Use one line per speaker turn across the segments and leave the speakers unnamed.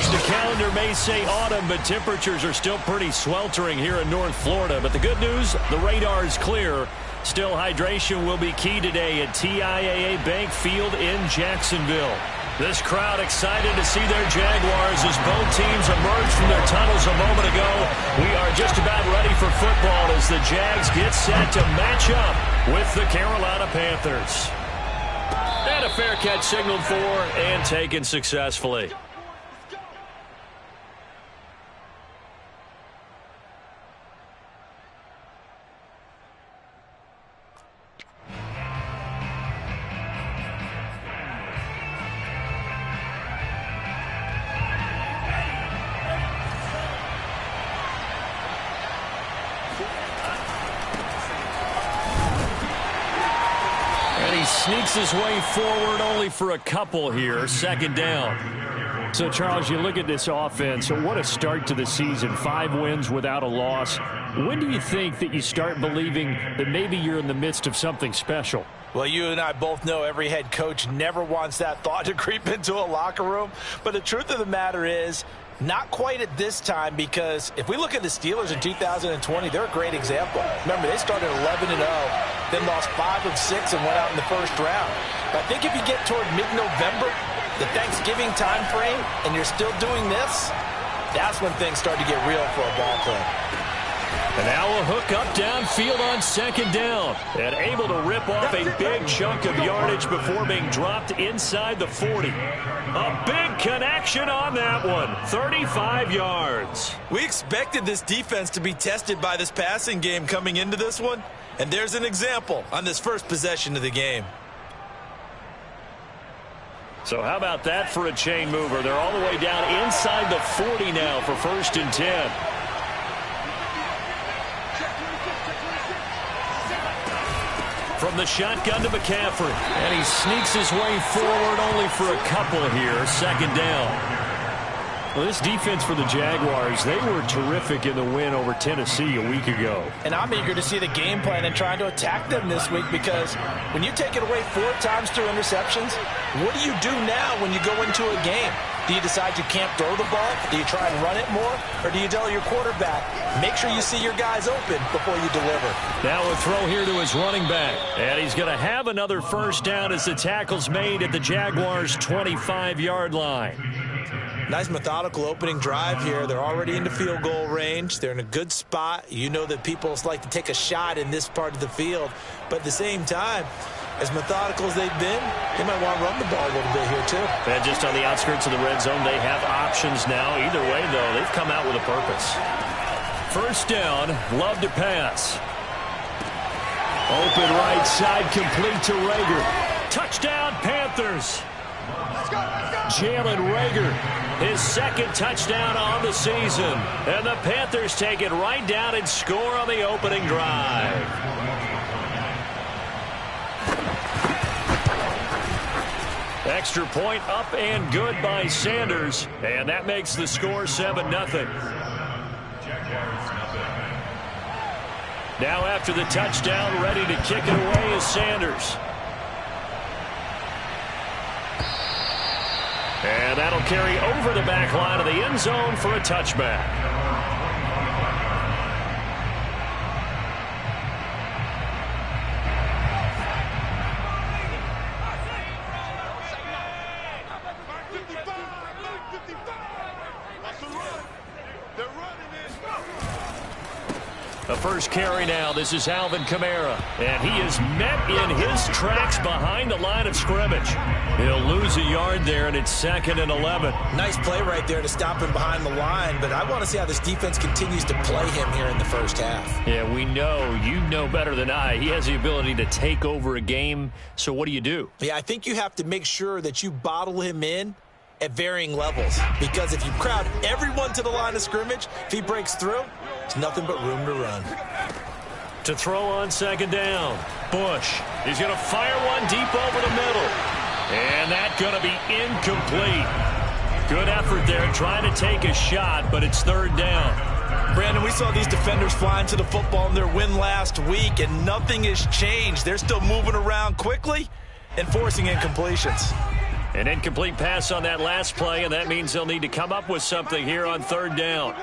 The calendar may say autumn, but temperatures are still pretty sweltering here in North Florida. But the good news, the radar is clear. Still, hydration will be key today at TIAA Bank Field in Jacksonville. This crowd excited to see their Jaguars as both teams emerged from their tunnels a moment ago. We are just about ready for football as the Jags get set to match up with the Carolina Panthers. And a fair catch signaled for and taken successfully. Sneaks his way forward only for a couple here. Second down.
So, Charles, you look at this offense, so what a start to the season. 5 wins without a loss. When do you think that you start believing that maybe you're in the midst of something special?
Well, you and I both know every head coach never wants that thought to creep into a locker room. But the truth of the matter is, not quite at this time, because if we look at the Steelers in 2020, they're a great example. Remember, they started 11-0, then lost 5 of 6 and went out in the first round. But I think if you get toward mid-November, the Thanksgiving time frame, and you're still doing this, that's when things start to get real for a ball club.
And now a hook up downfield on second down. And able to rip off a big chunk of yardage before being dropped inside the 40. A big connection on that one. 35 yards.
We expected this defense to be tested by this passing game coming into this one. And there's an example on this first possession of the game.
So how about that for a chain mover? They're all the way down inside the 40 now for 1st and 10. From the shotgun to McCaffrey. And he sneaks his way forward only for a couple here. Second down. Well, this defense for the Jaguars, they were terrific in the win over Tennessee a week ago.
And I'm eager to see the game plan and trying to attack them this week, because when you take it away 4 times through interceptions, what do you do now when you go into a game? Do you decide you can't throw the ball? Do you try and run it more? Or do you tell your quarterback, make sure you see your guys open before you deliver?
Now a throw here to his running back. And he's going to have another first down as the tackle's made at the Jaguars' 25-yard line.
Nice methodical opening drive here. They're already into field goal range. They're in a good spot. You know that people like to take a shot in this part of the field. But at the same time, as methodical as they've been, they might want to run the ball a little bit here too.
And just on the outskirts of the red zone, they have options now. Either way, though, they've come out with a purpose. First down, Love to pass. Open right side, complete to Rager. Touchdown, Panthers. Jalen Rager, his second touchdown on the season. And the Panthers take it right down and score on the opening drive. Extra point up and good by Sanders. And that makes the score 7-0. Now after the touchdown, ready to kick it away is Sanders. And that'll carry over the back line of the end zone for a touchback. The first carry now. This is Alvin Kamara. And he is met in his tracks behind the line of scrimmage. He'll lose a yard there, and it's 2nd and 11.
Nice play right there to stop him behind the line. But I want to see how this defense continues to play him here in the first half.
Yeah, we know. You know better than I. He has the ability to take over a game. So what do you do?
Yeah, I think you have to make sure that you bottle him in at varying levels. Because if you crowd everyone to the line of scrimmage, if he breaks through, there's nothing but room to run.
To throw on second down, Bush. He's going to fire one deep over the middle. And that's going to be incomplete. Good effort there trying to take a shot, but it's 3rd down.
Brandon, we saw these defenders flying to the football in their win last week, and nothing has changed. They're still moving around quickly and forcing incompletions.
An incomplete pass on that last play, and that means they'll need to come up with something here on third down.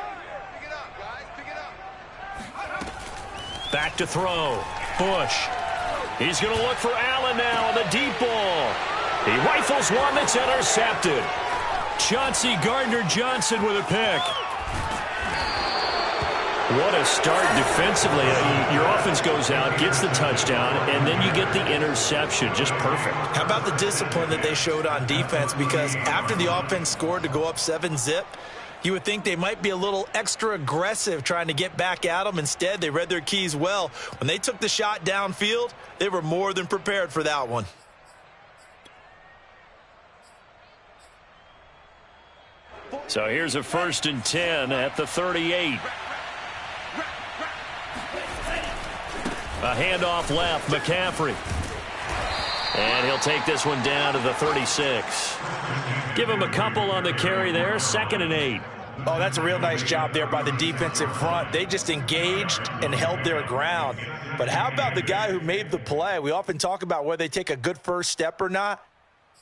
Back to throw. Bush. He's going to look for Allen now on the deep ball. He rifles one that's intercepted. Chauncey Gardner-Johnson with a pick. What a start defensively. Your offense goes out, gets the touchdown, and then you get the interception. Just perfect.
How about the discipline that they showed on defense? Because after the offense scored to go up 7-zip, you would think they might be a little extra aggressive trying to get back at them. Instead, they read their keys well. When they took the shot downfield, they were more than prepared for that one.
So here's a 1st and 10 at the 38. A handoff left, McCaffrey. And he'll take this one down to the 36. Give him a couple on the carry there, 2nd and 8.
Oh, that's a real nice job there by the defensive front. They just engaged and held their ground. But how about the guy who made the play? We often talk about whether they take a good first step or not.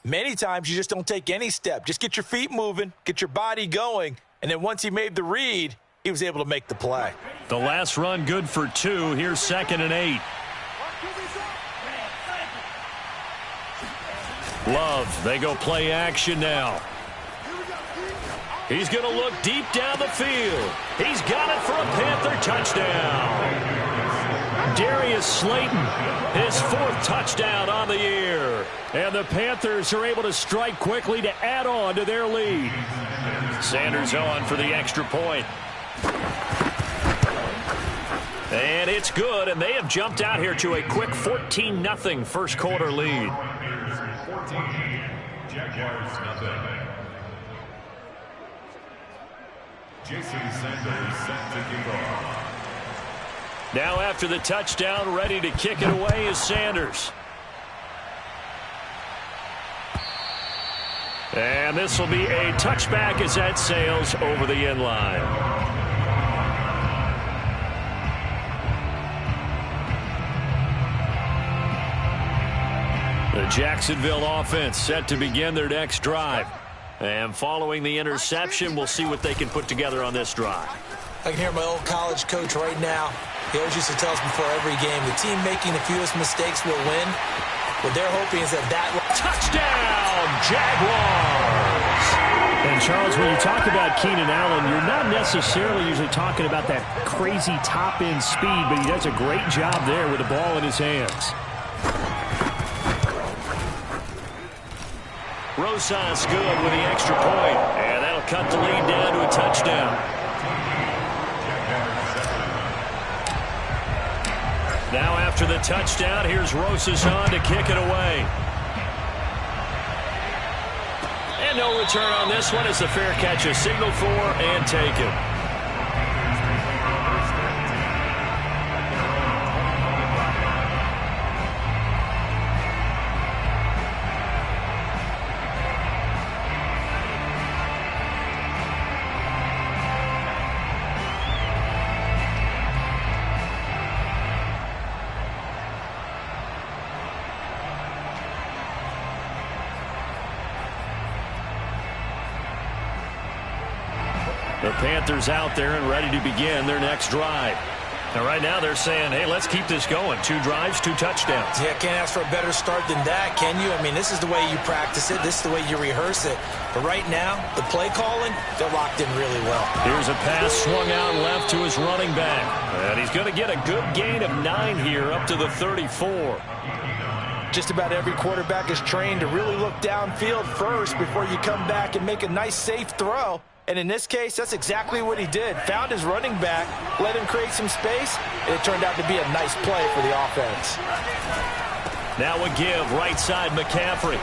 Many times you just don't take any step. Just get your feet moving, get your body going, and then once he made the read, he was able to make the play.
The last run good for 2. Here's 2nd and 8. Love, they go play action now. He's going to look deep down the field. He's got it for a Panther touchdown. Darius Slayton, his 4th touchdown on the year. And the Panthers are able to strike quickly to add on to their lead. Sanders on for the extra point. And it's good, and they have jumped out here to a quick 14-0 first quarter lead.
Jaguars nothing. Jason Sanders set to kick off.
Now after the touchdown, ready to kick it away is Sanders. And this will be a touchback as that sails over the end line. The Jacksonville offense set to begin their next drive. And following the interception, we'll see what they can put together on this drive.
I can hear my old college coach right now. He always used to tell us before every game, the team making the fewest mistakes will win. What they're hoping is that
touchdown, Jaguars!
And, Charles, when you talk about Keenan Allen, you're not necessarily usually talking about that crazy top-end speed, but he does a great job there with the ball in his hands.
Rosas good with the extra point, and that'll cut the lead down to a touchdown. Now after the touchdown, here's Rosas on to kick it away. And no return on this one as the fair catch is signaled for and taken. The Panthers out there and ready to begin their next drive. Now, right now, they're saying, hey, let's keep this going. 2 drives, 2 touchdowns.
Yeah, can't ask for a better start than that, can you? I mean, this is the way you practice it. This is the way you rehearse it. But right now, the play calling, they're locked in really well.
Here's a pass swung out left to his running back. And he's going to get a good gain of 9 here up to the 34.
Just about every quarterback is trained to really look downfield first before you come back and make a nice, safe throw. And in this case, that's exactly what he did. Found his running back, let him create some space, and it turned out to be a nice play for the offense.
Now a give, right side McCaffrey.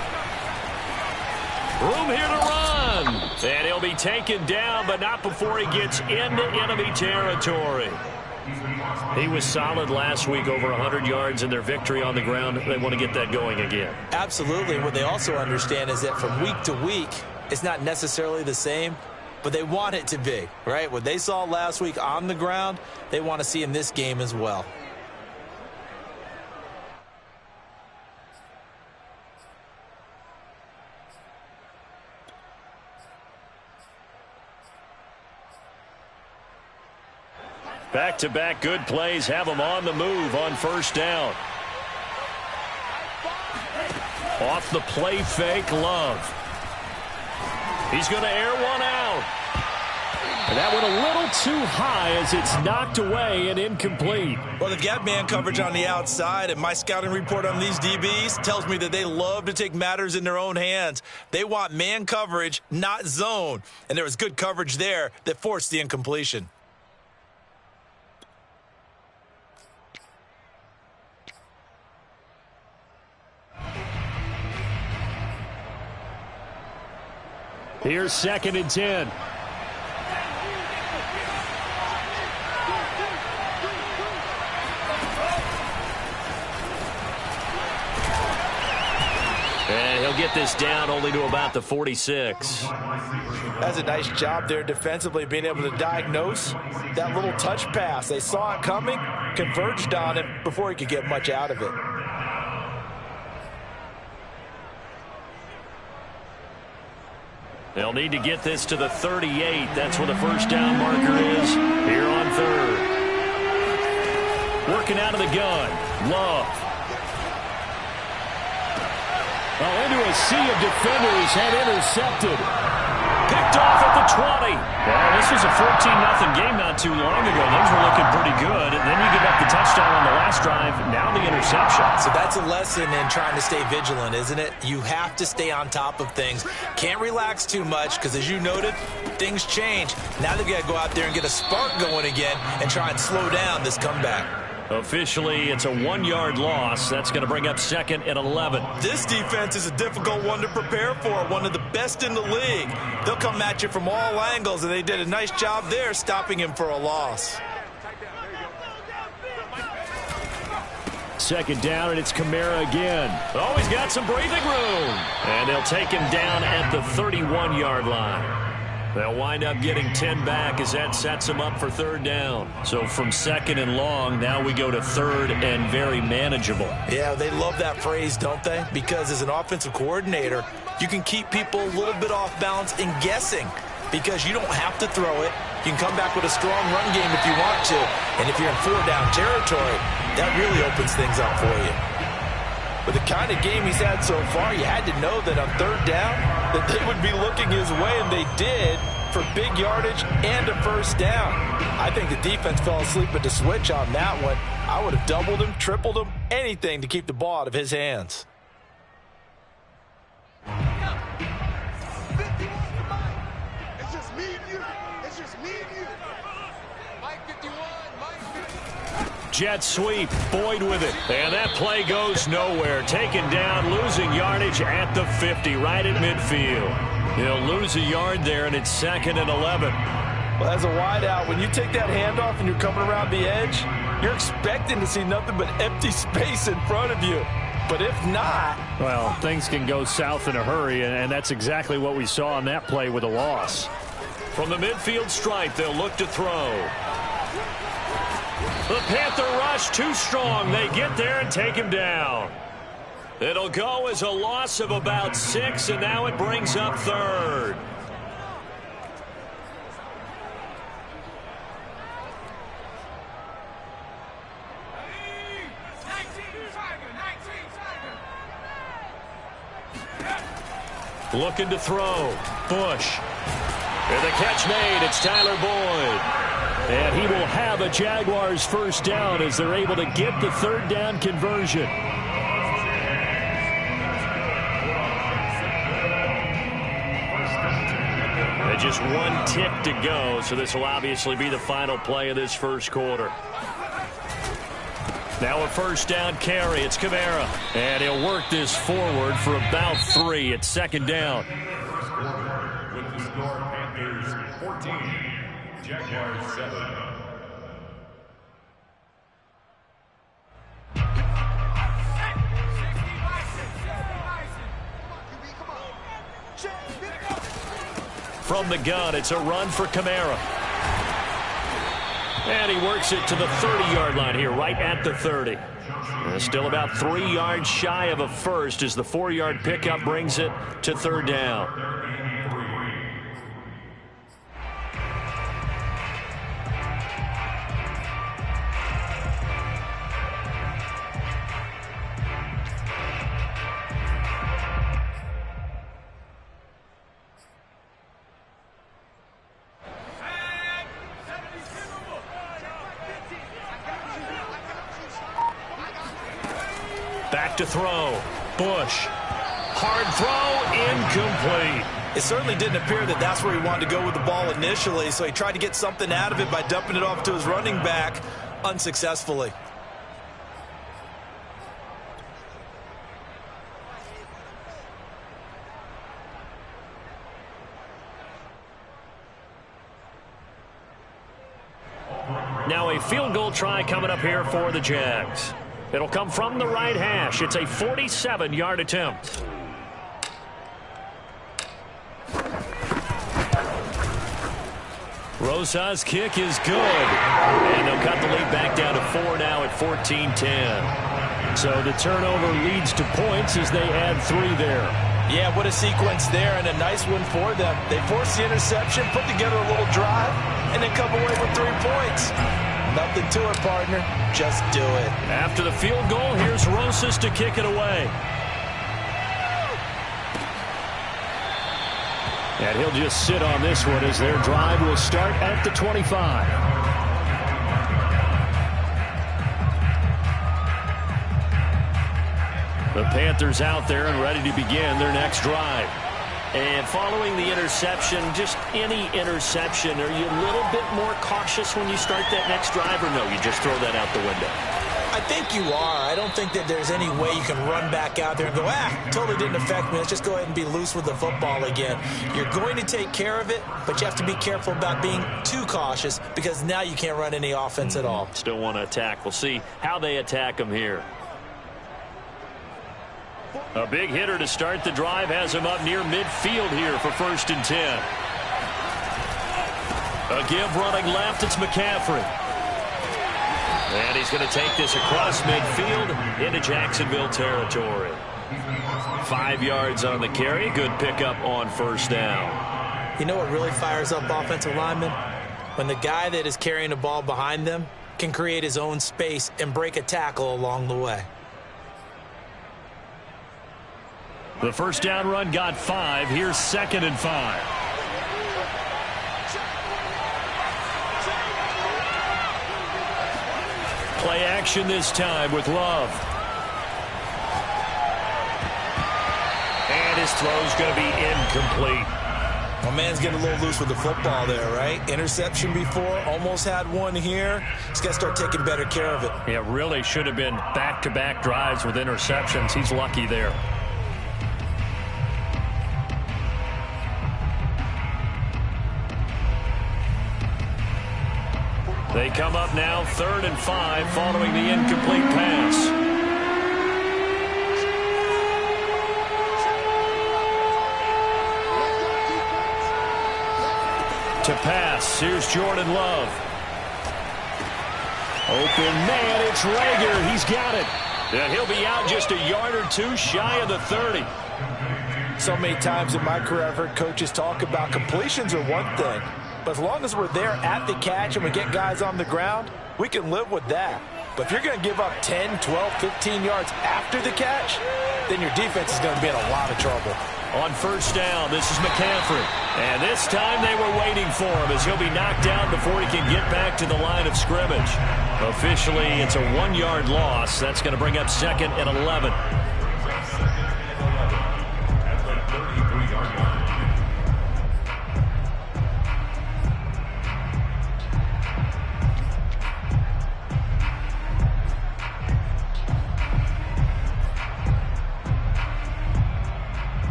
Room here to run. And he'll be taken down, but not before he gets into enemy territory. He was solid last week, over 100 yards in their victory on the ground. They want to get that going again.
Absolutely. And what they also understand is that from week to week, it's not necessarily the same. But but they want it to be, right? What they saw last week on the ground, they want to see in this game as well.
Back-to-back good plays have them on the move on first down. Off the play fake, Love. He's going to air one out. And that went a little too high as it's knocked away and incomplete.
Well, they've got man coverage on the outside, and my scouting report on these DBs tells me that they love to take matters in their own hands. They want man coverage, not zone. And there was good coverage there that forced the incompletion.
Here's 2nd and 10. And he'll get this down only to about the 46.
That's a nice job there defensively, being able to diagnose that little touch pass. They saw it coming, converged on it before he could get much out of it.
They'll need to get this to the 38. That's where the first down marker is here on 3rd. Working out of the gun. Love.
Well, into a sea of defenders and intercepted.
Picked off at the 20. Well, this was a 14-0 game not too long ago. Things were looking pretty good. And then you give up the touchdown on the last drive. Now the interception.
So that's a lesson in trying to stay vigilant, isn't it? You have to stay on top of things. Can't relax too much because, as you noted, things change. Now they've got to go out there and get a spark going again and try and slow down this comeback.
Officially, it's a 1-yard loss. That's going to bring up 2nd and 11.
This defense is a difficult one to prepare for, one of the best in the league. They'll come at you from all angles, and they did a nice job there stopping him for a loss.
2nd down, and it's Kamara again. Oh, he's got some breathing room. And they'll take him down at the 31-yard line. They'll wind up getting 10 back as that sets them up for 3rd down. So from 2nd and long, now we go to 3rd and very manageable.
Yeah, they love that phrase, don't they? Because as an offensive coordinator, you can keep people a little bit off balance and guessing because you don't have to throw it. You can come back with a strong run game if you want to. And if you're in 4-down territory, that really opens things up for you.
With the kind of game he's had so far, you had to know that on 3rd down that they would be looking his way, and they did, for big yardage and a first down. I think the defense fell asleep at the switch on that one. I would have doubled him, tripled him, anything to keep the ball out of his hands.
It's just me and you. It's just me and you. Mike 51, Mike 51.
Jet sweep, Boyd with it. And that play goes nowhere. Taken down, losing yardage at the 50, right at midfield. He'll lose a yard there, and it's 2nd and 11.
Well, as a wideout, when you take that handoff and you're coming around the edge, you're expecting to see nothing but empty space in front of you. But if not...
Well, things can go south in a hurry, and that's exactly what we saw on that play with a loss.
From the midfield stripe, they'll look to throw. The Panther rush too strong. They get there and take him down. It'll go as a loss of about 6, and now it brings up 3rd. Looking to throw. Bush. And the catch made. It's Tyler Boyd.
And he will have a Jaguars first down as they're able to get the 3rd down conversion.
And just 1 tick to go, so this will obviously be the final play of this first quarter. Now a first down carry. It's Kamara. And he'll work this forward for about 3 at 2nd down.
With the score, Panthers 14, Jaguars 7.
From the gun, it's a run for Kamara. And he works it to the 30-yard line here, right at the 30. Still about 3 yards shy of a first as the 4-yard pickup brings it to third down. Back to throw. Bush. Hard throw. Incomplete.
It certainly didn't appear that that's where he wanted to go with the ball initially, so he tried to get something out of it by dumping it off to his running back unsuccessfully.
Now a field goal try coming up here for the Jags. It'll come from the right hash. It's a 47-yard attempt. Rosa's kick is good. And they'll cut the lead back down to 4 now at 14-10. So the turnover leads to points as they add 3 there.
Yeah, what a sequence there, and a nice one for them. They forced the interception, put together a little drive, and then come away with 3 points. Nothing to it, partner. Just do it.
After the field goal, here's Rosas to kick it away. And he'll just sit on this one as their drive will start at the 25. The Panthers out there and ready to begin their next drive. And following the interception, just any interception, are you a little bit more cautious when you start that next drive, or no, you just throw that out the window?
I think you are. I don't think that there's any way you can run back out there and go, totally didn't affect me. Let's just go ahead and be loose with the football again. You're going to take care of it, but you have to be careful about being too cautious because now you can't run any offense at all.
Still want to attack. We'll see how they attack them here. A big hitter to start the drive has him up near midfield here for 1st and 10. A give running left, it's McCaffrey. And he's going to take this across midfield into Jacksonville territory. 5 yards on the carry. Good pickup on 1st down.
You know what really fires up offensive linemen? When the guy that is carrying the ball behind them can create his own space and break a tackle along the way.
The 1st down run got 5. Here's 2nd and 5. Play action this time with Love. And his throw's going to be incomplete.
My man's getting a little loose with the football there, right? Interception before, almost had one here. He's got to start taking better care of it.
Yeah, really should have been back-to-back drives with interceptions. He's lucky there. They come up now 3rd and 5 following the incomplete pass. To pass, here's Jordan Love. Open man, it's Rager. He's got it. And he'll be out just a yard or 2 shy of the 30.
So many times in my career I've heard coaches talk about completions are one thing. But as long as we're there at the catch and we get guys on the ground, we can live with that. But if you're going to give up 10, 12, 15 yards after the catch, then your defense is going to be in a lot of trouble.
On 1st down, this is McCaffrey. And this time they were waiting for him as he'll be knocked down before he can get back to the line of scrimmage. Officially, it's a 1-yard loss. That's going to bring up 2nd and 11.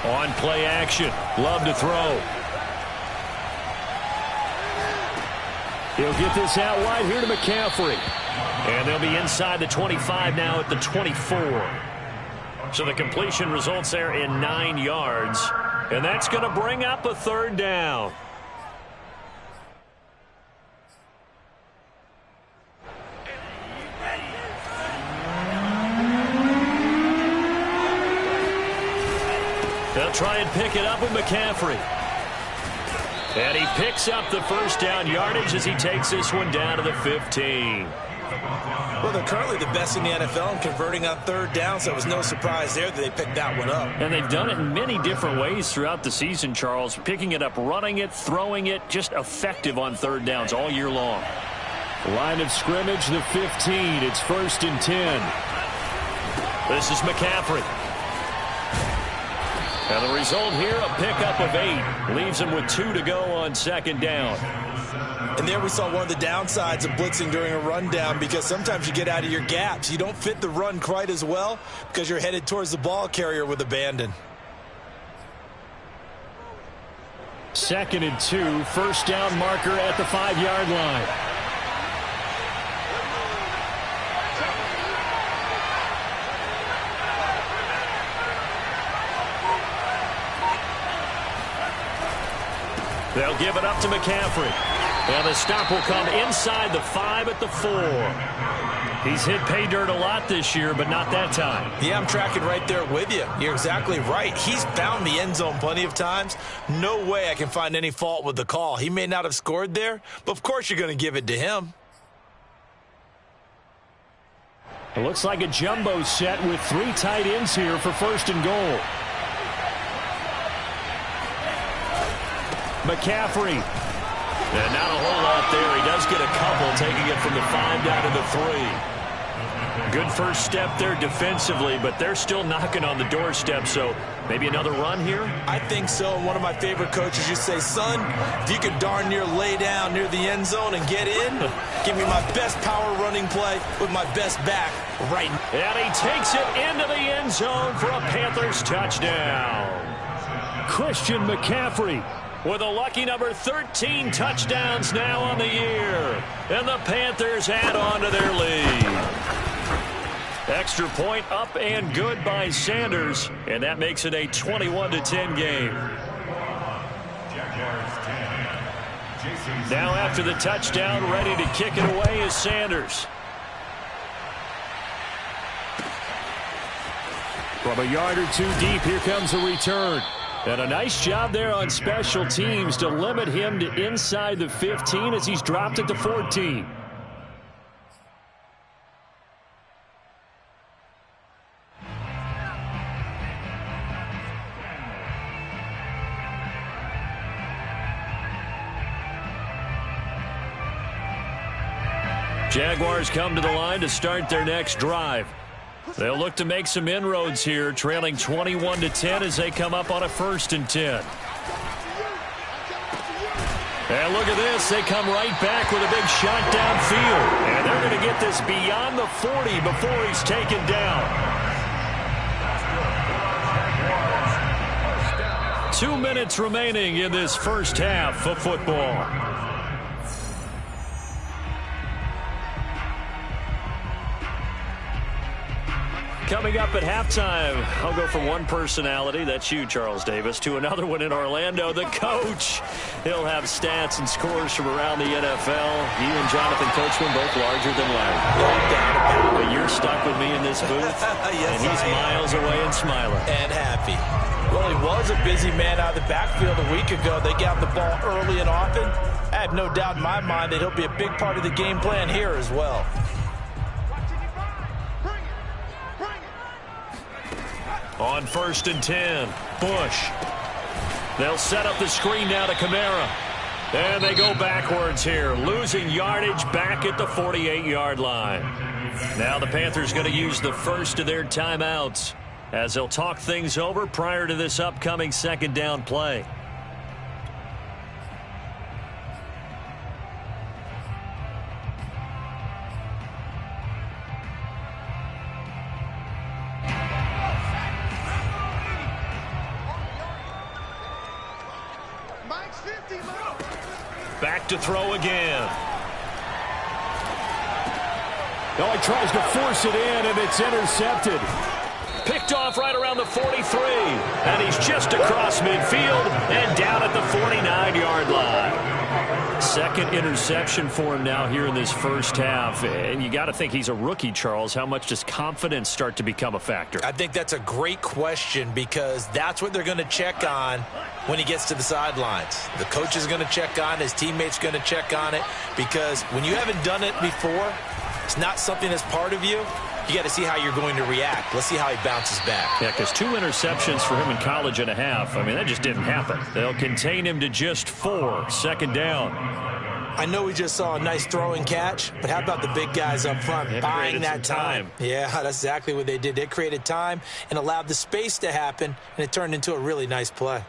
On play action, Love to throw.
He'll get this out wide here to McCaffrey. And they'll be inside the 25 now at the 24. So the completion results there in 9 yards. And that's going to bring up a 3rd down. They'll try and pick it up with McCaffrey. And he picks up the 1st down yardage as he takes this one down to the 15.
Well, they're currently the best in the NFL in converting on 3rd down, so it was no surprise there that they picked that one up.
And they've done it in many different ways throughout the season, Charles. Picking it up, running it, throwing it, just effective on 3rd downs all year long. Line of scrimmage, the 15. It's 1st and 10. This is McCaffrey. And the result here, a pickup of 8. Leaves him with 2 to go on 2nd down.
And there we saw one of the downsides of blitzing during a rundown, because sometimes you get out of your gaps. You don't fit the run quite as well because you're headed towards the ball carrier with abandon.
2nd and 2. 1st down marker at the 5-yard line. They'll give it up to McCaffrey. And the stop will come inside the 5 at the 4. He's hit pay dirt a lot this year, but not that time.
Yeah, I'm tracking right there with you. You're exactly right. He's found the end zone plenty of times. No way I can find any fault with the call. He may not have scored there, but of course you're going to give it to him.
It looks like a jumbo set with 3 tight ends here for 1st and goal. McCaffrey. And not a whole lot there. He does get a couple, taking it from the 5 down to the 3. Good first step there defensively, but they're still knocking on the doorstep, so maybe another run here?
I think so. And one of my favorite coaches used to say, son, if you could darn near lay down near the end zone and get in, give me my best power running play with my best back right now.
And he takes it into the end zone for a Panthers touchdown. Christian McCaffrey with a lucky number 13 touchdowns now on the year. And the Panthers add on to their lead. Extra point up and good by Sanders. And that makes it a 21-10 game. Now after the touchdown, ready to kick it away is Sanders. From a yard or 2 deep, here comes a return. And a nice job there on special teams to limit him to inside the 15 as he's dropped it to 14. Jaguars come to the line to start their next drive. They'll look to make some inroads here, trailing 21-10 as they come up on a 1st and 10. And look at this. They come right back with a big shot downfield. And they're going to get this beyond the 40 before he's taken down. 2 minutes remaining in this first half of football. Coming up at halftime, I'll go from one personality, that's you, Charles Davis, to another one in Orlando, the coach. He'll have stats and scores from around the NFL. You and Jonathan Coachman both larger than life. But you're stuck with me in this booth,
Yes,
and he's miles away and smiling.
And happy. Well, he was a busy man out of the backfield a week ago. They got the ball early and often. I have no doubt in my mind that he'll be a big part of the game plan here as well.
On 1st and 10, Bush. They'll set up the screen now to Kamara. And they go backwards here, losing yardage back at the 48-yard line. Now the Panthers going to use the first of their timeouts as they'll talk things over prior to this upcoming 2nd down play. Back to throw again. Oh, he tries to force it in, and it's intercepted. Picked off right around the 43. And he's just across midfield and down at the 49-yard line. Second interception for him now here in this first half. And you got to think he's a rookie, Charles. How much does confidence start to become a factor?
I think that's a great question because that's what they're going to check on when he gets to the sidelines. The coach is going to check on it. His teammates going to check on it because when you haven't done it before, it's not something that's part of you. You got to see how you're going to react. Let's see how he bounces back.
Yeah, because 2 interceptions for him in college and a half. I mean, that just didn't happen. They'll contain him to just 4. Second down.
I know we just saw a nice throwing catch, but how about the big guys up front buying that time? Yeah, that's exactly what they did. They created time and allowed the space to happen, and it turned into a really nice play.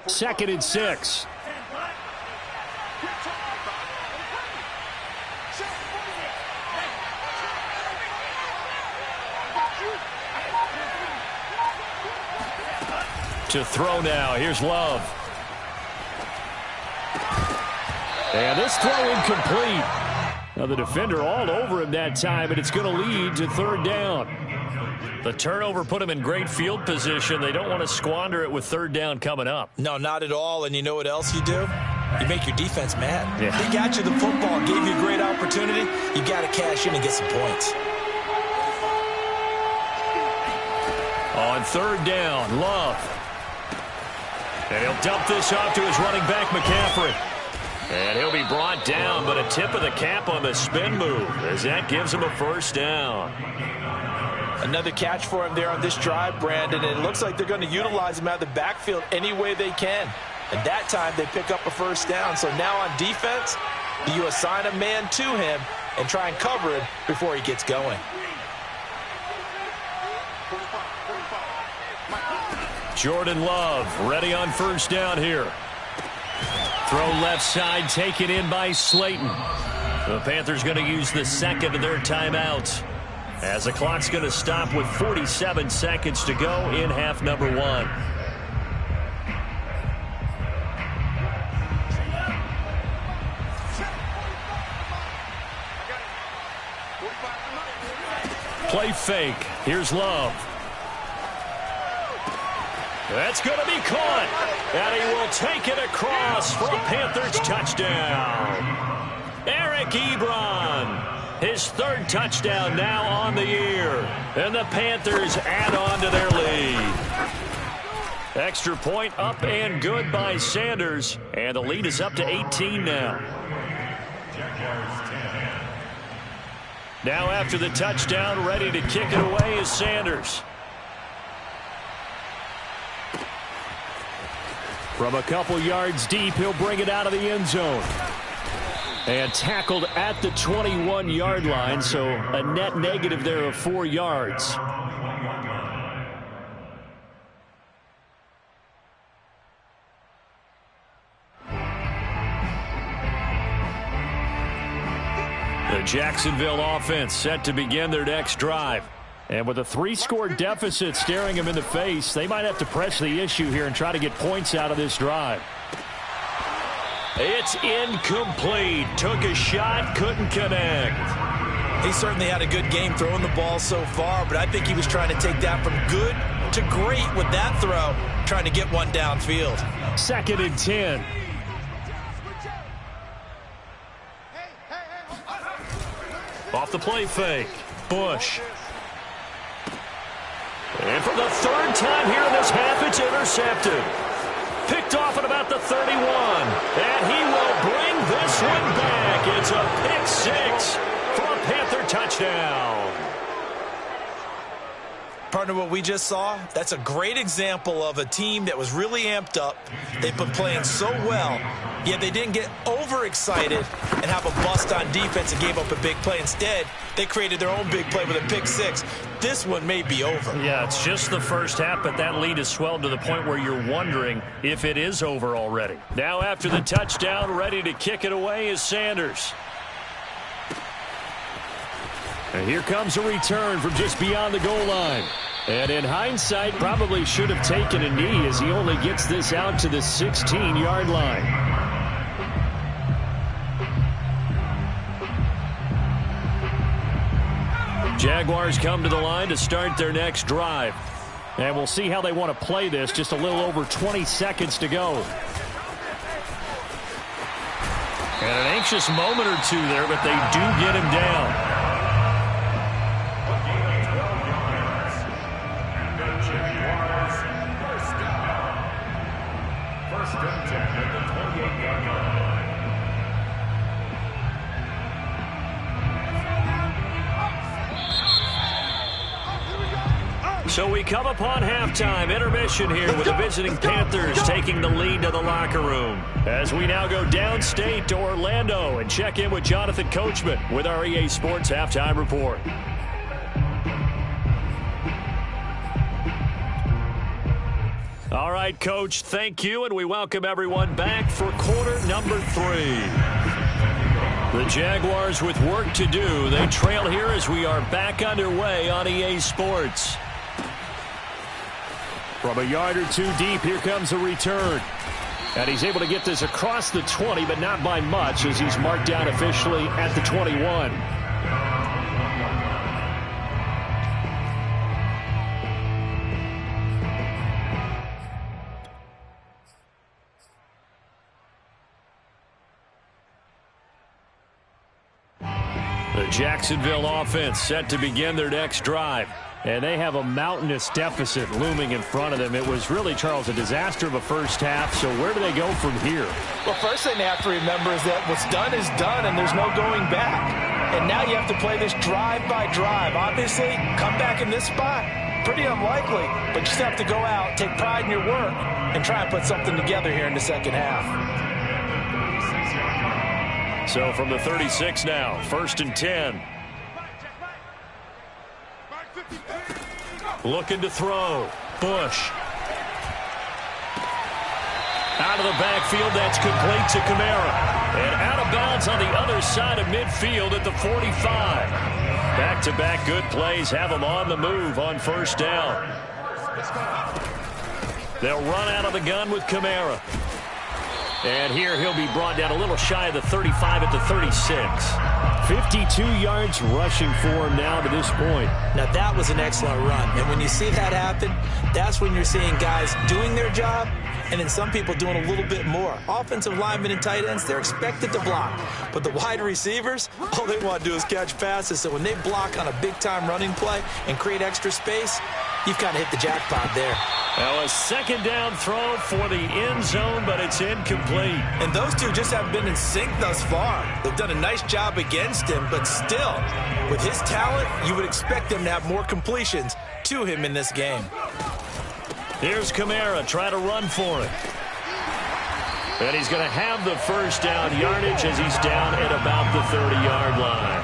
Second and 6.
To throw now. Here's Love.
And this throw incomplete. Now the defender all over him that time, and it's going to lead to third down.
The turnover put him in great field position. They don't want to squander it with third down coming up.
No, not at all. And you know what else you do? You make your defense mad.
Yeah.
They got you the football, gave you a great opportunity. You got to cash in and get some points.
On third down, Love. And he'll dump this off to his running back, McCaffrey. And he'll be brought down, but a tip of the cap on the spin move as that gives him a first down.
Another catch for him there on this drive, Brandon, and it looks like they're going to utilize him out of the backfield any way they can. And that time they pick up a first down. So now on defense, do you assign a man to him and try and cover him before he gets going?
Jordan Love ready on first down here. Throw left side, taken in by Slayton. The Panthers going to use the second of their timeouts as the clock's going to stop with 47 seconds to go in half number 1. Play fake. Here's Love. That's going to be caught. And he will take it across for a Panthers touchdown. Eric Ebron, his third touchdown now on the year. And the Panthers add on to their lead. Extra point up and good by Sanders. And the lead is up to 18 now. Now after the touchdown, ready to kick it away is Sanders.
From a couple yards deep, he'll bring it out of the end zone. And tackled at the 21-yard line, so a net negative there of 4 yards.
The Jacksonville offense set to begin their next drive.
And with a 3-score deficit staring him in the face, they might have to press the issue here and try to get points out of this drive.
It's incomplete. Took a shot, couldn't connect.
He certainly had a good game throwing the ball so far, but I think he was trying to take that from good to great with that throw, trying to get one downfield.
Second and 10.
Off the play fake. Bush. And for the third time here in this half, it's intercepted. Picked off at about the 31. And he will bring this one back. It's a pick six for a Panther touchdown.
Partner, what we just saw, that's a great example of a team that was really amped up. They've been playing so well, yet they didn't get overexcited and have a bust on defense and gave up a big play. Instead, they created their own big play with a pick six. This one may be over.
Yeah, it's just the first half, but that lead has swelled to the point where you're wondering if it is over already.
Now after the touchdown, ready to kick it away is Sanders. And here comes a return from just beyond the goal line.
And in hindsight, probably should have taken a knee as he only gets this out to the 16-yard line. Jaguars come to the line to start their next drive. And we'll see how they want to play this. Just a little over 20 seconds to go. And an anxious moment or two there, but they do get him down. So we come upon halftime, intermission here with the visiting Panthers taking the lead to the locker room. As we now go downstate to Orlando and check in with Jonathan Coachman with our EA Sports Halftime Report. All right, Coach, thank you, and we welcome everyone back for quarter number 3. The Jaguars with work to do. They trail here as we are back underway on EA Sports. From a yard or two deep, here comes a return. And he's able to get this across the 20, but not by much as he's marked down officially at the 21. The Jacksonville offense set to begin their next drive. And they have a mountainous deficit looming in front of them. It was really, Charles, a disaster of a first half. So where do they go from here?
Well, first thing they have to remember is that what's done is done, and there's no going back. And now you have to play this drive by drive. Obviously, come back in this spot, pretty unlikely. But you just have to go out, take pride in your work, and try and put something together here in the second half.
So from the 36 now, 1st and 10. Looking to throw. Bush. Out of the backfield, that's complete to Kamara. And out of bounds on the other side of midfield at the 45. Back-to-back good plays have them on the move on first down. They'll run out of the gun with Kamara. And here he'll be brought down a little shy of the 35 at the 36. 52 yards rushing for him now to this point.
Now that was an excellent run. And when you see that happen, that's when you're seeing guys doing their job and then some people doing a little bit more. Offensive linemen and tight ends, they're expected to block. But the wide receivers, all they want to do is catch passes. So when they block on a big-time running play and create extra space, you've kind of hit the jackpot there.
Well, a second down throw for the end zone, but it's incomplete.
And those two just haven't been in sync thus far. They've done a nice job against him, but still, with his talent, you would expect them to have more completions to him in this game.
Here's Kamara trying to run for it. And he's going to have the first down yardage as he's down at about the 30-yard line.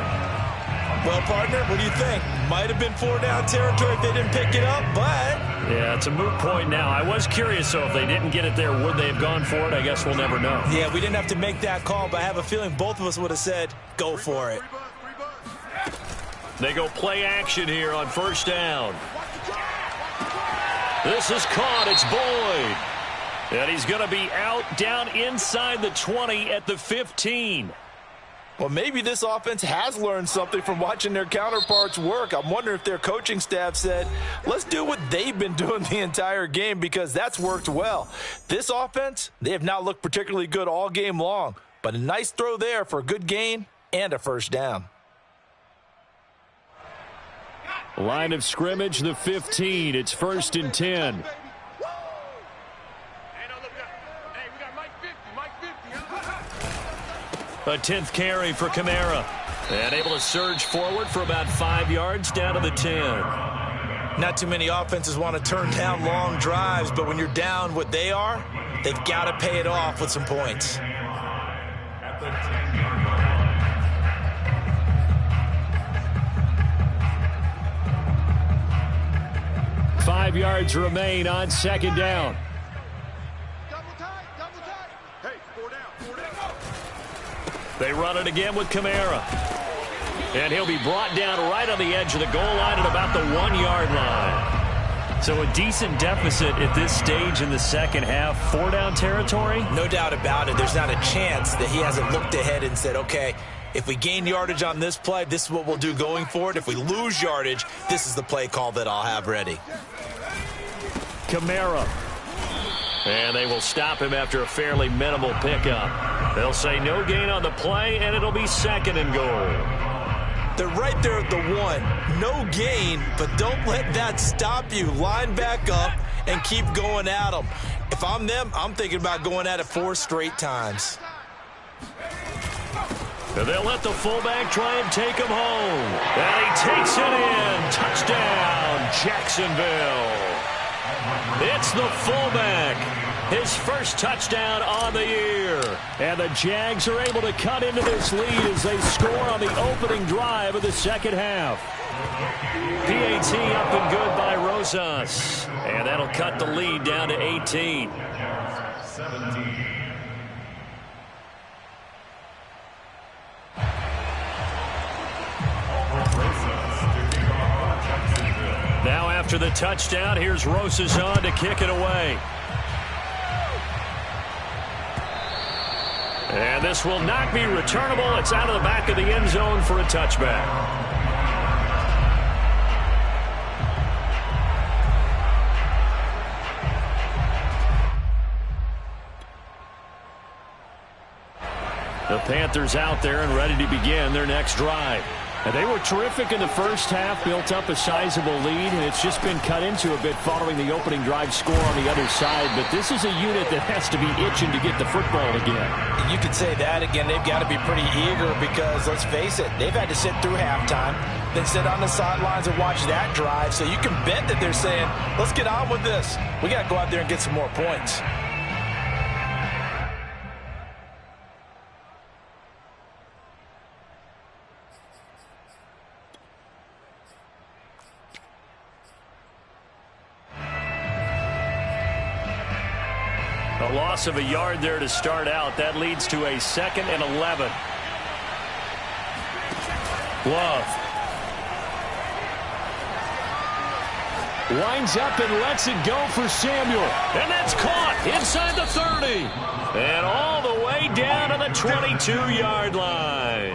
Well, partner, what do you think? Might have been 4-down territory if they didn't pick it up, but...
Yeah, it's a moot point now. I was curious, so if they didn't get it there, would they have gone for it? I guess we'll never know.
Yeah, we didn't have to make that call, but I have a feeling both of us would have said, go for it.
They go play action here on first down. This is caught. It's Boyd. And he's going to be out down inside the 20 at the 15.
Well, maybe this offense has learned something from watching their counterparts work. I'm wondering if their coaching staff said, let's do what they've been doing the entire game because that's worked well. This offense, they have not looked particularly good all game long, but a nice throw there for a good gain and a first down.
Line of scrimmage, the 15. It's 1st and 10. A 10th carry for Kamara. And able to surge forward for about 5 yards down to the 10.
Not too many offenses want to turn down long drives, but when you're down what they are, they've got to pay it off with some points.
At the 10-yard line.
5 yards remain on second down. They run it again with Kamara. And he'll be brought down right on the edge of the goal line at about the 1-yard line. So a decent deficit at this stage in the second half. 4-down territory?
No doubt about it. There's not a chance that he hasn't looked ahead and said, okay, if we gain yardage on this play, this is what we'll do going forward. If we lose yardage, this is the play call that I'll have ready.
Kamara. And they will stop him after a fairly minimal pickup. They'll say no gain on the play, and it'll be 2nd and goal.
They're right there at the 1. No gain, but don't let that stop you. Line back up and keep going at them. If I'm them, I'm thinking about going at it 4 straight times.
And they'll let the fullback try and take him home. And he takes it in. Touchdown, Jacksonville. It's the fullback. His first touchdown on the year. And the Jags are able to cut into this lead as they score on the opening drive of the second half. PAT up and good by Rosas. And that'll cut the lead down to 18.
17.
Now after the touchdown, here's Rosas on to kick it away. And this will not be returnable. It's out of the back of the end zone for a touchback. The Panthers out there and ready to begin their next drive. And they were terrific in the first half, built up a sizable lead, and it's just been cut into a bit following the opening drive score on the other side. But this is a unit that has to be itching to get the football again.
You could say that again. They've got to be pretty eager because, let's face it, they've had to sit through halftime, then sit on the sidelines and watch that drive. So you can bet that they're saying, let's get on with this. We got to go out there and get some more points.
A loss of a yard there to start out. That leads to a 2nd and 11. Love. Winds up and lets it go for Samuel. And that's caught inside the 30. And all the way down to the 22-yard line.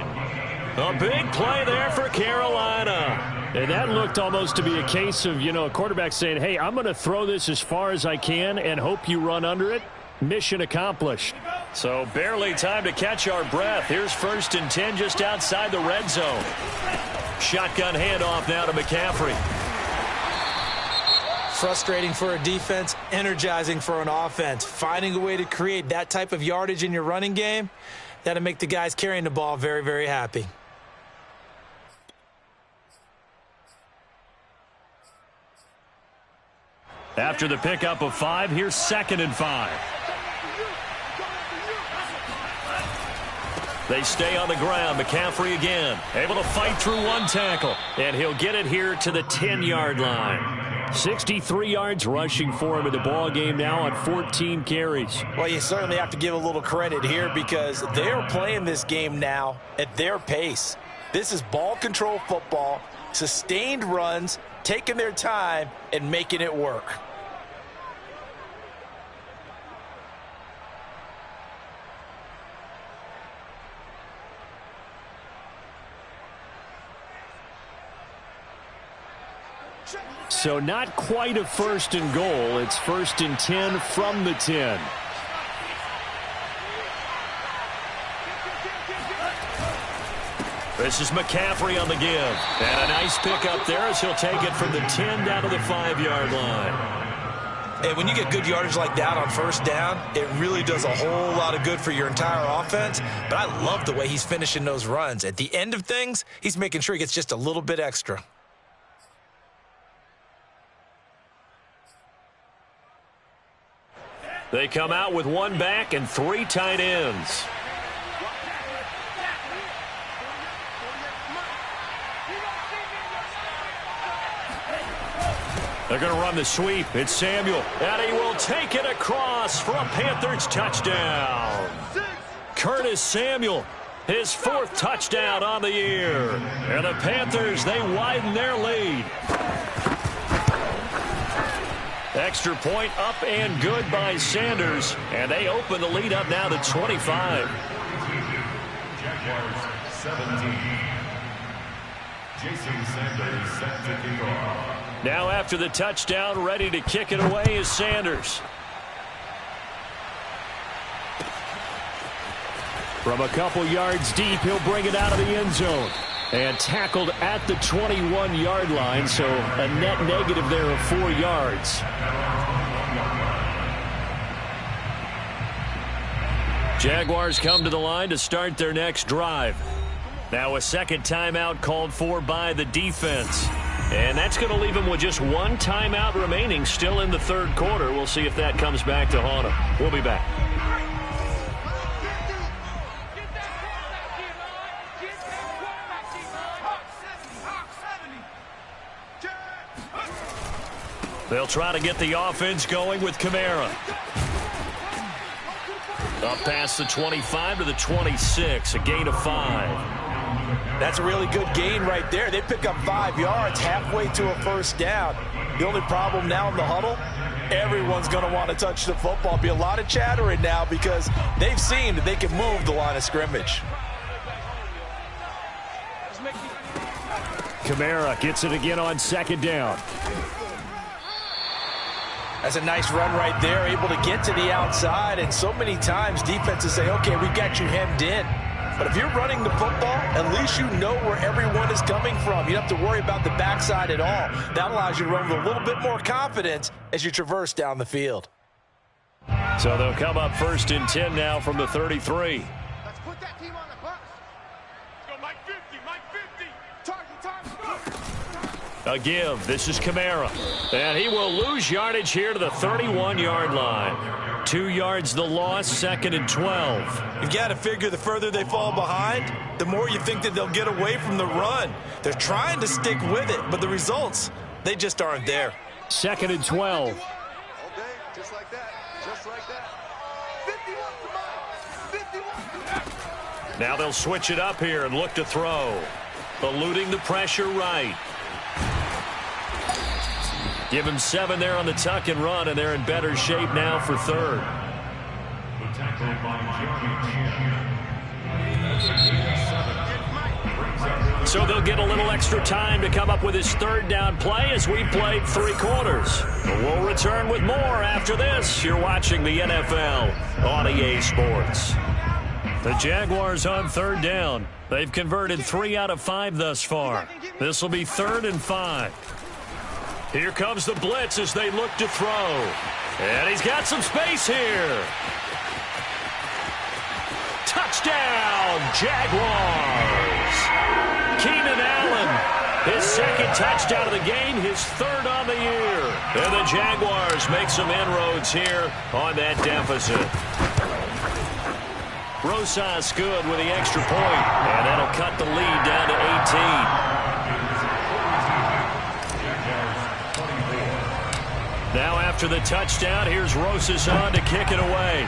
A big play there for Carolina. And that looked almost to be a case of, a quarterback saying, hey, I'm going to throw this as far as I can and hope you run under it. Mission accomplished. So barely time to catch our breath. Here's 1st and 10 just outside the red zone. Shotgun handoff now to McCaffrey.
Frustrating for a defense, energizing for an offense. Finding a way to create that type of yardage in your running game, that'll make the guys carrying the ball very, very happy.
After the pickup of 5, here's 2nd and 5. They stay on the ground. McCaffrey again, able to fight through one tackle. And he'll get it here to the 10-yard line. 63 yards rushing for him in the ball game now on 14 carries.
Well, you certainly have to give a little credit here because they're playing this game now at their pace. This is ball control football, sustained runs, taking their time and making it work.
So not quite a 1st and goal. It's 1st and 10 from the 10. This is McCaffrey on the give. And a nice pickup there as he'll take it from the 10 down to the 5-yard line.
Hey, when you get good yardage like that on 1st down, it really does a whole lot of good for your entire offense. But I love the way he's finishing those runs. At the end of things, he's making sure he gets just a little bit extra.
They come out with 1 back and 3 tight ends. They're going to run the sweep. It's Samuel. And he will take it across for a Panthers touchdown. Curtis Samuel, his 4th touchdown on the year. And the Panthers, they widen their lead. Extra point up and good by Sanders. And they open the lead up now to 25.
Jaguars 17. Jason Sanders set to kick off.
Now after the touchdown, ready to kick it away is Sanders. From a couple yards deep, he'll bring it out of the end zone. And tackled at the 21-yard line, so a net negative there of 4 yards. Jaguars come to the line to start their next drive. Now a second timeout called for by the defense. And that's going to leave them with just one timeout remaining still in the third quarter. We'll see if that comes back to haunt them. We'll be back. They'll try to get the offense going with Kamara. Up past the 25 to the 26, a gain of 5.
That's a really good gain right there. They pick up 5 yards halfway to a first down. The only problem now in the huddle, everyone's going to want to touch the football. Be a lot of chattering now because they've seen that they can move the line of scrimmage.
Kamara gets it again on second down.
That's a nice run right there, able to get to the outside. And so many times defenses say, okay, we got you hemmed in. But if you're running the football, at least you know where everyone is coming from. You don't have to worry about the backside at all. That allows you to run with a little bit more confidence as you traverse down the field.
So they'll come up first and 10 now from the 33.
Let's put that team on the bus. Let's go, Mike 50, Mike 50. Target.
A give. This is Kamara. And he will lose yardage here to the 31-yard line. 2 yards the loss, second and 12.
You've got to figure the further they fall behind, the more you think that they'll get away from the run. They're trying to stick with it, but the results, they just aren't there.
Second and 12.
All day, just like that. Just like that. 51 to Mike. 51 to
Now they'll switch it up here and look to throw. Eluding the pressure right. Give him 7 there on the tuck and run, and they're in better shape now for third.
The tackle by Jeremy.
So they'll get a little extra time to come up with his third down play as we played 3 quarters. We'll return with more after this. You're watching the NFL on EA Sports. The Jaguars on third down. They've converted 3 out of 5 thus far. This will be 3rd and 5. Here comes the blitz as they look to throw. And he's got some space here. Touchdown, Jaguars. Keenan Allen, his second touchdown of the game, his 3rd on the year. And the Jaguars make some inroads here on that deficit. Rosas good with the extra point, and that'll cut the lead down to 18. Now after the touchdown, here's Rosas on to kick it away.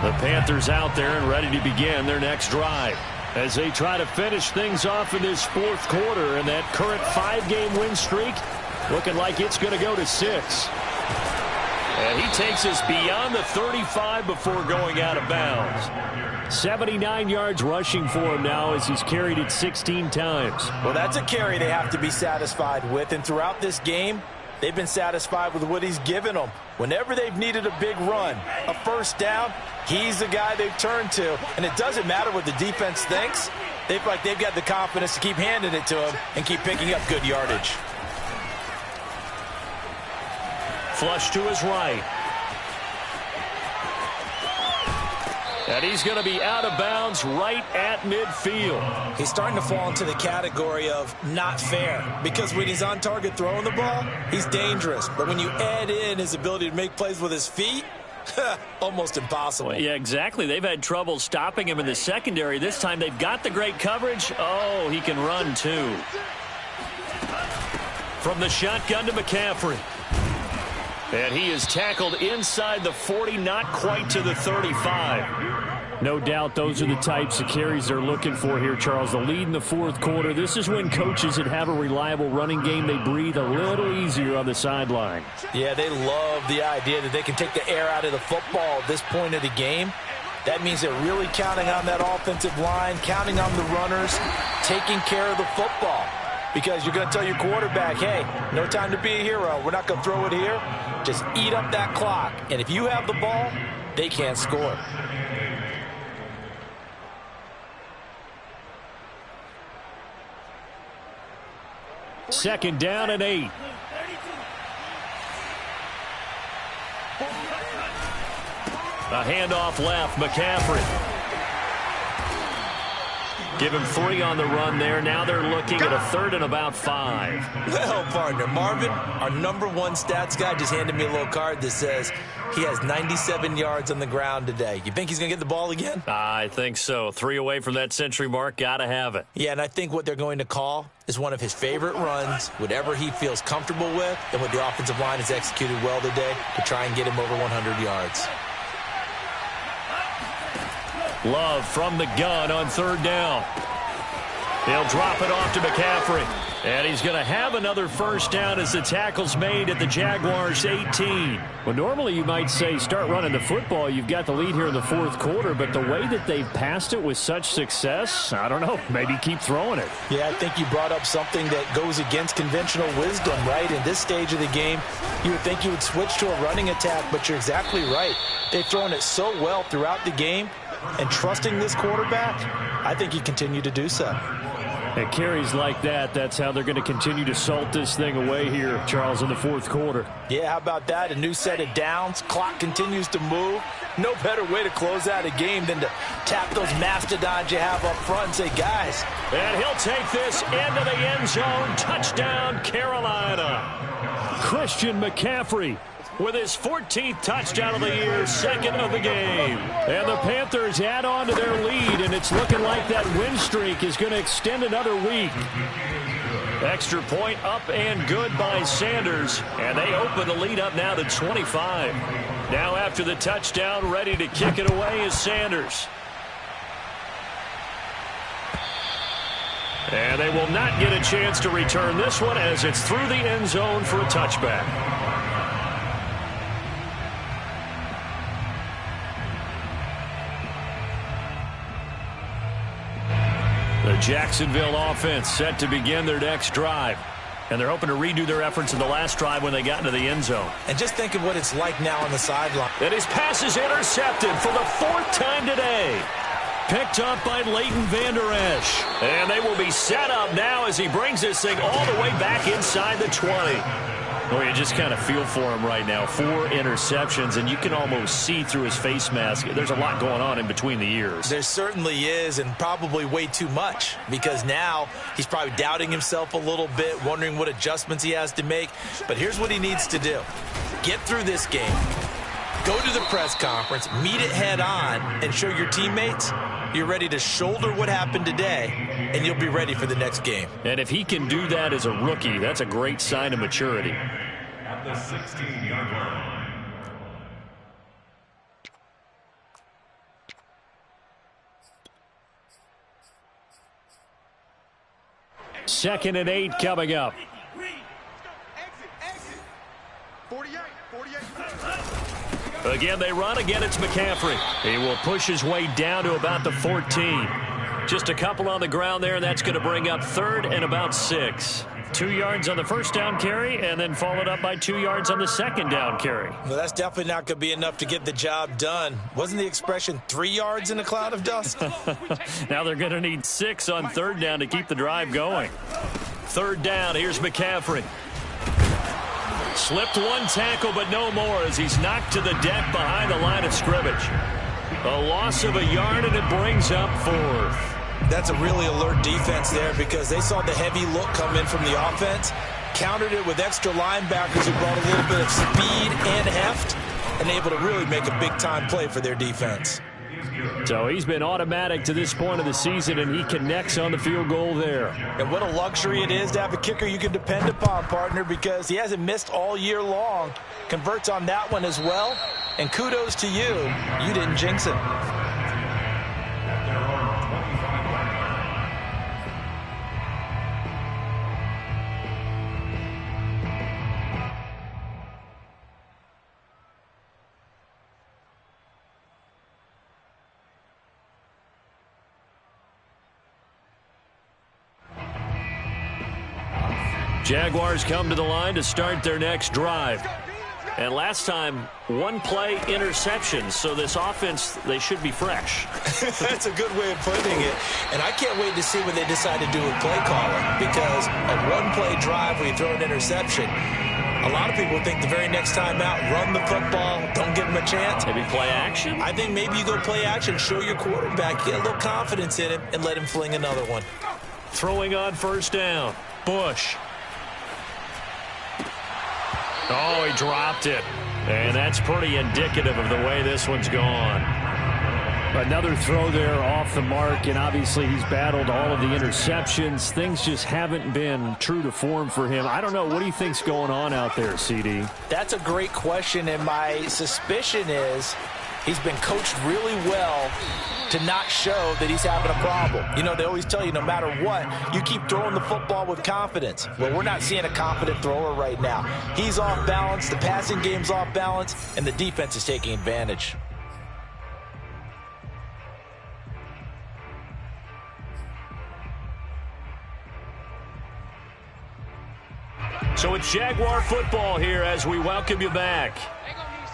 The Panthers out there and ready to begin their next drive as they try to finish things off in this 4th quarter, and that current 5-game win streak looking like it's going to go to 6. And he takes us beyond the 35 before going out of bounds. 79 yards rushing for him now as he's carried it 16 times.
Well, that's a carry they have to be satisfied with. And throughout this game, they've been satisfied with what he's given them. Whenever they've needed a big run, a first down, he's the guy they've turned to. And it doesn't matter what the defense thinks. They feel like they've got the confidence to keep handing it to him and keep picking up good yardage.
Flush to his right. And he's going to be out of bounds right at midfield.
He's starting to fall into the category of not fair, because when he's on target throwing the ball, he's dangerous. But when you add in his ability to make plays with his feet, almost impossible.
Well, yeah, exactly. They've had trouble stopping him in the secondary. This time they've got the great coverage. Oh, he can run too. From the shotgun to McCaffrey. And he is tackled inside the 40, not quite to the 35.
No doubt those are the types of carries they're looking for here, Charles. The lead in the fourth quarter. This is when coaches that have a reliable running game, they breathe a little easier on the sideline.
Yeah, they love the idea that they can take the air out of the football at this point of the game. That means they're really counting on that offensive line, counting on the runners, taking care of the football. Because you're going to tell your quarterback, hey, no time to be a hero. We're not going to throw it here. Just eat up that clock. And if you have the ball, they can't score.
Second down and 8.
A handoff left, McCaffrey. Give him 3 on the run there. Now they're looking at a 3rd and about 5.
Well, partner, Marvin, our number one stats guy, just handed me a little card that says he has 97 yards on the ground today. You think he's going to get the ball again?
I think so. 3 away from that century mark. Got to have it.
Yeah, and I think what they're going to call is one of his favorite runs, whatever he feels comfortable with, and what the offensive line has executed well today to try and get him over 100 yards.
Love from the gun on 3rd down. He'll drop it off to McCaffrey. And he's going to have another first down as the tackle's made at the Jaguars' 18.
Well, normally you might say start running the football. You've got the lead here in the fourth quarter, but the way that they've passed it with such success, I don't know, maybe keep throwing it.
Yeah, I think you brought up something that goes against conventional wisdom, right? In this stage of the game, you would think you would switch to a running attack, but you're exactly right. They've thrown it so well throughout the game, and trusting this quarterback, I think he continued to do so.
And carries like that, that's how they're going to continue to salt this thing away here, Charles, in the fourth quarter.
Yeah, how about that? A new set of downs. Clock continues to move. No better way to close out a game than to tap those mastodons you have up front and say, guys.
And he'll take this into the end zone. Touchdown, Carolina.
Christian McCaffrey
with his 14th touchdown of the year, 2nd of the game.
And the Panthers add on to their lead, and it's looking like that win streak is going to extend another week.
Extra point up and good by Sanders, and they open the lead up now to 25. Now after the touchdown, ready to kick it away is Sanders. And they will not get a chance to return this one as it's through the end zone for a touchback. The Jacksonville offense set to begin their next drive. And they're hoping to redo their efforts in the last drive when they got into the end zone.
And just think of what it's like now on the sideline.
And his pass is intercepted for the 4th time today. Picked up by Leighton Vander Esch. And they will be set up now as he brings this thing all the way back inside the 20. Well, you just kind of feel for him right now. 4 interceptions, and you can almost see through his face mask. There's a lot going on in between the ears.
There certainly is, and probably way too much, because now he's probably doubting himself a little bit, wondering what adjustments he has to make. But here's what he needs to do. Get through this game. Go to the press conference, meet it head on, and show your teammates you're ready to shoulder what happened today, and you'll be ready for the next game.
And if he can do that as a rookie, that's a great sign of maturity.
At the 16-yard line.
Second and 8 coming up.
Exit. 48.
Again, they run. Again, it's McCaffrey. He will push his way down to about the 14. Just a couple on the ground there, and that's going to bring up 3rd and about 6.
2 yards on the first down carry, and then followed up by 2 yards on the second down carry.
Well, that's definitely not going to be enough to get the job done. Wasn't the expression 3 yards in a cloud of dust?
Now they're going to need 6 on 3rd down to keep the drive going.
3rd down, here's McCaffrey. Slipped one tackle, but no more as he's knocked to the deck behind the line of scrimmage. A loss of a yard, and it brings up 4th.
That's a really alert defense there because they saw the heavy look come in from the offense, countered it with extra linebackers who brought a little bit of speed and heft, and able to really make a big-time play for their defense.
So he's been automatic to this point of the season, and he connects on the field goal there.
And what a luxury it is to have a kicker you can depend upon, partner, because he hasn't missed all year long. Converts on that one as well. And kudos to you. You didn't jinx it.
Jaguars come to the line to start their next drive. And last time, one play interception. So this offense, they should be fresh.
That's a good way of putting it. And I can't wait to see what they decide to do with play calling, because a one-play drive where you throw an interception, a lot of people think the very next time out, run the football, don't give them a chance.
Maybe play action?
I think maybe you go play action, show your quarterback, get a little confidence in him, and let him fling another one.
Throwing on first down. Bush. Oh, he dropped it. And that's pretty indicative of the way this one's gone. Another throw there off the mark, and obviously he's battled all of the interceptions. Things just haven't been true to form for him. I don't know. What do you think's going on out there, CD?
That's a great question, and my suspicion is he's been coached really well to not show that he's having a problem. You know, they always tell you no matter what, you keep throwing the football with confidence. Well, we're not seeing a confident thrower right now. He's off balance, the passing game's off balance, and the defense is taking advantage.
So it's Jaguar football here as we welcome you back.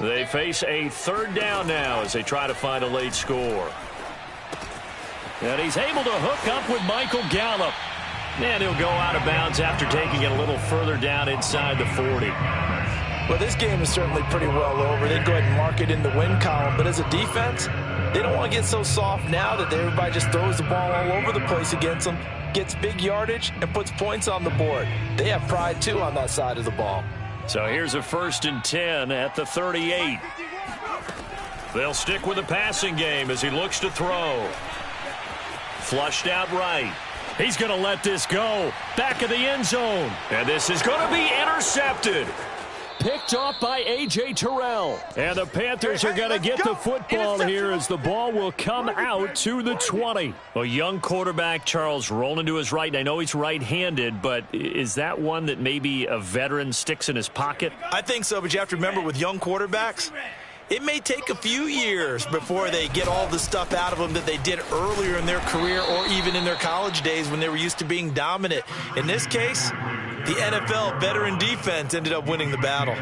They face a third down now as they try to find a late score. And he's able to hook up with Michael Gallup. And he'll go out of bounds after taking it a little further down inside the 40.
Well, this game is certainly pretty well over. They'd go ahead and mark it in the win column. But as a defense, they don't want to get so soft now that everybody just throws the ball all over the place against them, gets big yardage, and puts points on the board. They have pride, too, on that side of the ball.
So here's a 1st and 10 at the 38. They'll stick with the passing game as he looks to throw. Flushed out right. He's going to let this go. Back of the end zone. And this is going to be intercepted. Picked off by A.J. Terrell. And the Panthers are going to get the football here as the ball will come out to the 20. A young quarterback, Charles, rolling to his right. And I know he's right-handed, but is that one that maybe a veteran sticks in his pocket?
I think so, but you have to remember with young quarterbacks, it may take a few years before they get all the stuff out of them that they did earlier in their career or even in their college days when they were used to being dominant. In this case, the NFL veteran defense ended up winning the battle.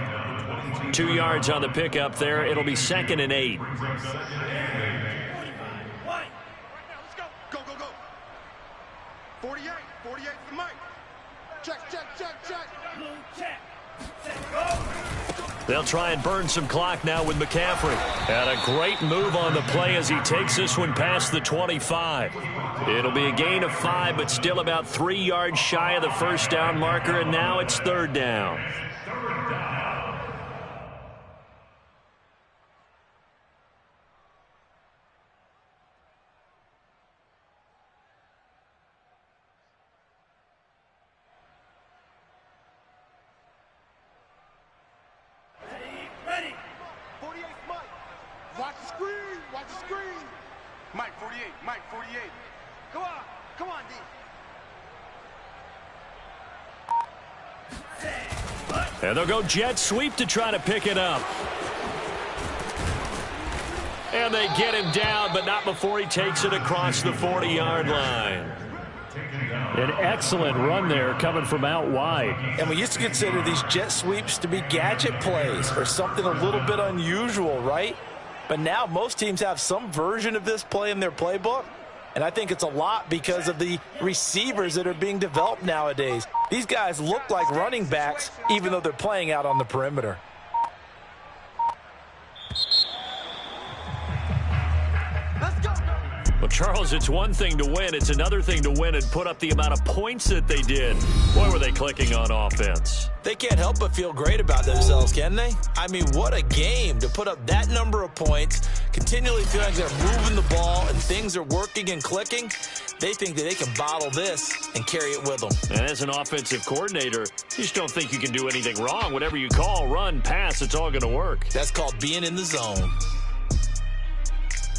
2 yards on the pickup there. It'll be 2nd and 8.
Let's go. Go, go, go. 48 for Mike. Check.
They'll try and burn some clock now with McCaffrey. And a great move on the play as he takes this one past the 25. It'll be a gain of 5, but still about 3 yards shy of the first down marker, and now it's 3rd down.
Mike, 48. Come on, D.
And they'll go jet sweep to try to pick it up. And they get him down, but not before he takes it across the 40-yard line. An excellent run there coming from out wide.
And we used to consider these jet sweeps to be gadget plays or something a little bit unusual, right? But now most teams have some version of this play in their playbook. And I think it's a lot because of the receivers that are being developed nowadays. These guys look like running backs even though they're playing out on the perimeter.
Let's go.
Well, Charles, it's one thing to win. It's another thing to win and put up the amount of points that they did. Boy, were they clicking on offense.
They can't help but feel great about themselves, can they? I mean, what a game to put up that number of points, continually feel like they're moving the ball and things are working and clicking. They think that they can bottle this and carry it with them.
And as an offensive coordinator, you just don't think you can do anything wrong. Whatever you call, run, pass, it's all going to work.
That's called being in the zone.